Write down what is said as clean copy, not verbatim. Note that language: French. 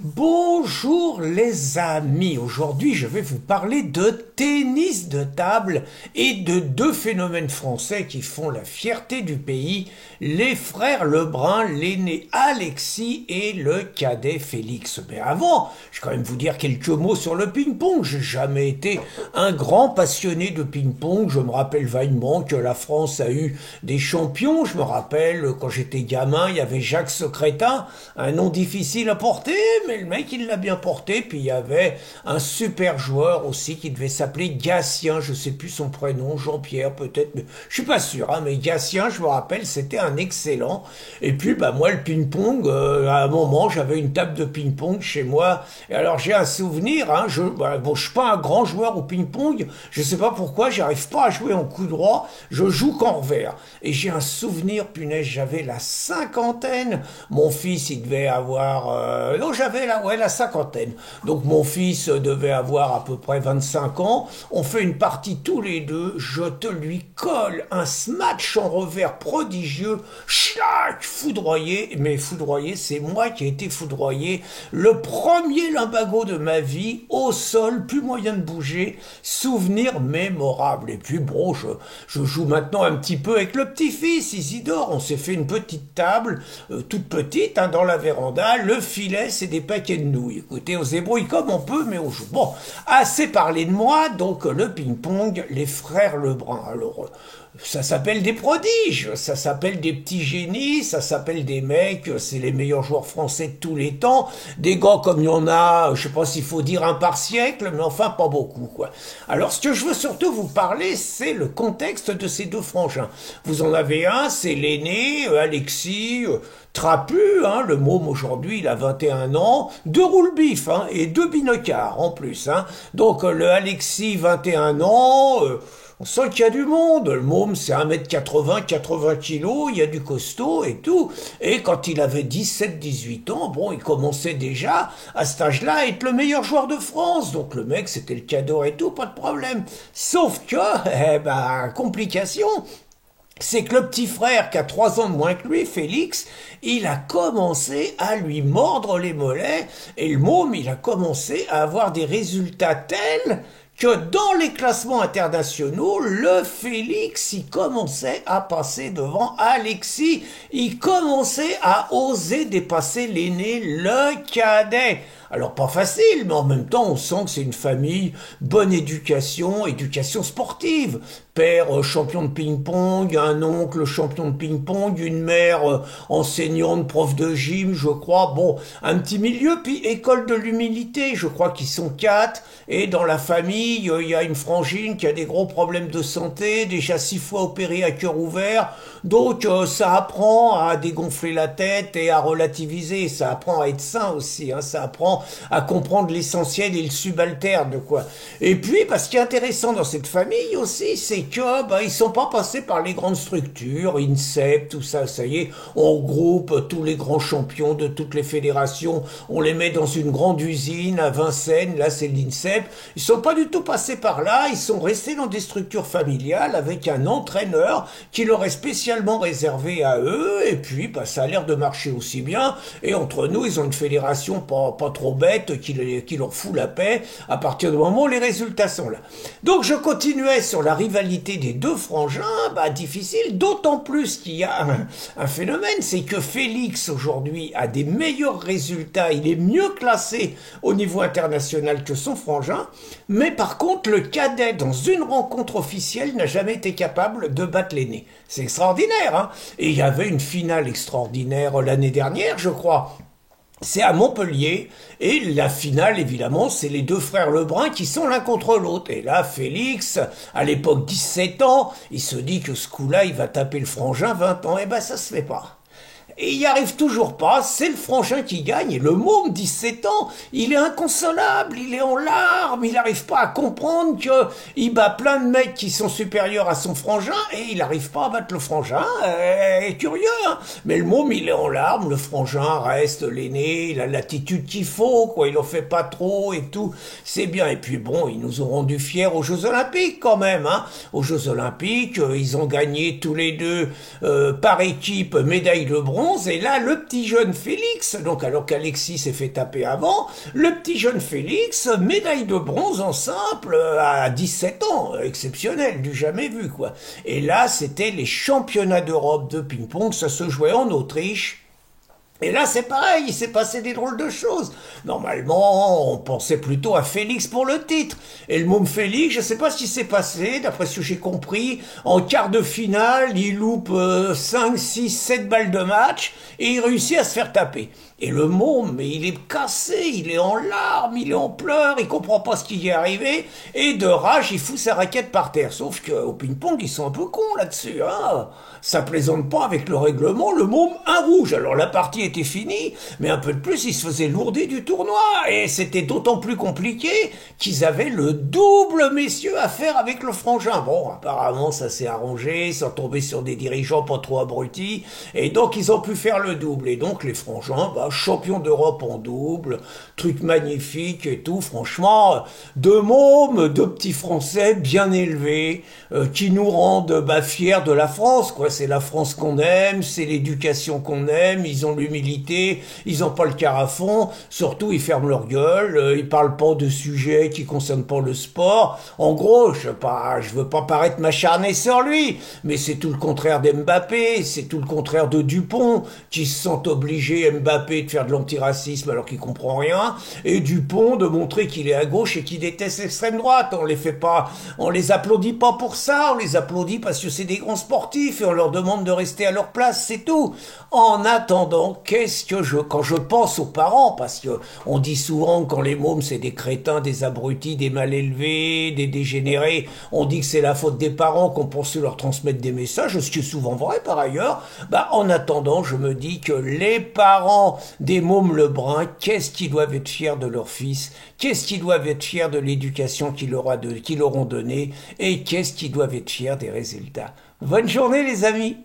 Bonjour les amis, aujourd'hui je vais vous parler de tennis de table et de deux phénomènes français qui font la fierté du pays, les frères Lebrun, l'aîné Alexis et le cadet Félix. Mais avant, je vais quand même vous dire quelques mots sur le ping-pong. J'ai jamais été un grand passionné de ping-pong, je me rappelle vaguement que la France a eu des champions, je me rappelle quand j'étais gamin, il y avait Jacques Secrétin, un nom difficile à porter, mais le mec il l'a bien porté. Puis il y avait un super joueur aussi qui devait s'appeler Gatien, je sais plus son prénom, Jean-Pierre peut-être, mais je suis pas sûr, hein, mais Gatien, je me rappelle, c'était un excellent. Et puis bah moi le ping-pong, à un moment j'avais une table de ping-pong chez moi. Et alors j'ai un souvenir, hein, bon je suis pas un grand joueur au ping-pong, je sais pas pourquoi, j'arrive pas à jouer en coup droit, je joue qu'en revers. Et j'ai un souvenir, punaise, j'avais la cinquantaine, mon fils il devait avoir, non j'avais la cinquantaine. Donc mon fils devait avoir à peu près 25 ans. On fait une partie tous les deux. Je te lui colle un smash en revers prodigieux. Schlac, foudroyé. Mais foudroyé, c'est moi qui ai été foudroyé. Le premier lumbago de ma vie, au sol, plus moyen de bouger. Souvenir mémorable. Et puis bon, je joue maintenant un petit peu avec le petit-fils, Isidore. On s'est fait une petite table, toute petite, hein, dans la véranda. Le filet, c'est des paquets de nouilles. Écoutez, on se débrouille comme on peut, mais on joue. Bon, assez parlé de moi, donc le ping-pong, les frères Lebrun. Alors, ça s'appelle des prodiges, ça s'appelle des petits génies, ça s'appelle des mecs, c'est les meilleurs joueurs français de tous les temps. Des gars comme il y en a, je sais pas s'il faut dire un par siècle, mais enfin pas beaucoup, quoi. Alors, ce que je veux surtout vous parler, c'est le contexte de ces deux frangins. Vous en avez un, c'est l'aîné, Alexis, trapu, hein, le môme aujourd'hui, il a 21 ans, deux roule-bif, hein, et deux binocards en plus, hein. Donc le Alexis, 21 ans, on sent qu'il y a du monde. Le môme, c'est 1m80, 80 kilos, il y a du costaud et tout. Et quand il avait 17-18 ans, bon, il commençait déjà, à cet âge-là, à être le meilleur joueur de France. Donc le mec, c'était le cadeau et tout, pas de problème. Sauf que, complication, c'est que le petit frère qui a 3 ans de moins que lui, Félix, il a commencé à lui mordre les mollets et le môme, il a commencé à avoir des résultats tels que dans les classements internationaux, le Félix, il commençait à passer devant Alexis. Il commençait à oser dépasser l'aîné, le cadet. Alors pas facile, mais en même temps, on sent que c'est une famille, bonne éducation, éducation sportive. Père champion de ping-pong, un oncle champion de ping-pong, une mère enseignante, prof de gym, je crois. Bon, un petit milieu, puis école de l'humilité, je crois qu'ils sont 4. Et dans la famille, il y a une frangine qui a des gros problèmes de santé, déjà 6 fois opérée à cœur ouvert. Donc ça apprend à dégonfler la tête et à relativiser. Ça apprend à être sain aussi, hein. Ça apprend à comprendre l'essentiel et le subalterne, quoi. Et puis, ce qui est intéressant dans cette famille aussi, c'est que ils sont pas passés par les grandes structures, INSEP, tout ça, ça y est, on regroupe tous les grands champions de toutes les fédérations, on les met dans une grande usine à Vincennes, là c'est l'INSEP. Ils sont pas du tout passés par là, ils sont restés dans des structures familiales avec un entraîneur qui leur est spécialement réservé à eux, et puis ça a l'air de marcher aussi bien. Et entre nous, ils ont une fédération pas trop bête qui leur fout la paix à partir du moment où les résultats sont là. Donc je continuais sur la rivalité des deux frangins, difficile, d'autant plus qu'il y a un phénomène, c'est que Félix aujourd'hui a des meilleurs résultats, il est mieux classé au niveau international que son frangin, mais par contre le cadet dans une rencontre officielle n'a jamais été capable de battre l'aîné. C'est extraordinaire, hein. Et il y avait une finale extraordinaire l'année dernière, je crois. C'est à Montpellier, et la finale, évidemment, c'est les deux frères Lebrun qui sont l'un contre l'autre. Et là, Félix, à l'époque 17 ans, il se dit que ce coup-là, il va taper le frangin 20 ans. Ça se fait pas. Et il n'y arrive toujours pas, c'est le frangin qui gagne, et le môme, 17 ans, il est inconsolable, il est en larmes, il n'arrive pas à comprendre qu'il bat plein de mecs qui sont supérieurs à son frangin, et il n'arrive pas à battre le frangin, est curieux, hein. Mais le môme, il est en larmes, le frangin reste l'aîné, il a l'attitude qu'il faut, quoi, il en fait pas trop et tout, c'est bien. Et puis bon, ils nous ont rendu fiers aux Jeux Olympiques quand même, hein. Aux Jeux Olympiques, ils ont gagné tous les deux, par équipe, médaille de bronze. bronze, et là, le petit jeune Félix, donc alors qu'Alexis s'est fait taper avant, le petit jeune Félix, médaille de bronze en simple à 17 ans, exceptionnel, du jamais vu, quoi. Et là, c'était les championnats d'Europe de ping-pong, ça se jouait en Autriche. Et là, c'est pareil, il s'est passé des drôles de choses. Normalement, on pensait plutôt à Félix pour le titre. Et le môme Félix, je sais pas ce qui s'est passé, d'après ce que j'ai compris, en quart de finale, il loupe 5, 6, 7 balles de match, et il réussit à se faire taper. Et le môme, mais il est cassé, il est en larmes, il est en pleurs, il comprend pas ce qui y est arrivé, et de rage, il fout sa raquette par terre. Sauf qu'au ping-pong, ils sont un peu cons là-dessus, hein. Ça plaisante pas avec le règlement, le môme, un rouge. Alors la partie était finie, mais un peu de plus, il se faisait lourder du tournoi, et c'était d'autant plus compliqué qu'ils avaient le double, messieurs, à faire avec le frangin. Bon, apparemment, ça s'est arrangé, ils sont tombés sur des dirigeants pas trop abrutis, et donc ils ont pu faire le double. Et donc les frangins, champion d'Europe en double, truc magnifique et tout, franchement, deux mômes, deux petits Français bien élevés, qui nous rendent fiers de la France, quoi. C'est la France qu'on aime, c'est l'éducation qu'on aime, ils ont l'humilité, ils ont pas le carafon, surtout ils ferment leur gueule, ils parlent pas de sujets qui concernent pas le sport. En gros, je veux pas paraître m'acharner sur lui, mais c'est tout le contraire d'Mbappé, c'est tout le contraire de Dupont, qui se sent obligé, Mbappé, de faire de l'antiracisme alors qu'il comprend rien, et Dupont de montrer qu'il est à gauche et qu'il déteste l'extrême droite. On les applaudit pas pour ça, on les applaudit parce que c'est des grands sportifs et on leur demande de rester à leur place, c'est tout. En attendant, quand je pense aux parents, parce que on dit souvent que quand les mômes c'est des crétins, des abrutis, des mal élevés, des dégénérés, on dit que c'est la faute des parents qu'on pensait leur transmettre des messages, ce qui est souvent vrai par ailleurs. En attendant, je me dis que les parents des mômes Lebrun, qu'est-ce qu'ils doivent être fiers de leur fils, qu'est-ce qu'ils doivent être fiers de l'éducation qu'ils leur ont donnée, et qu'est-ce qu'ils doivent être fiers des résultats. Bonne journée les amis!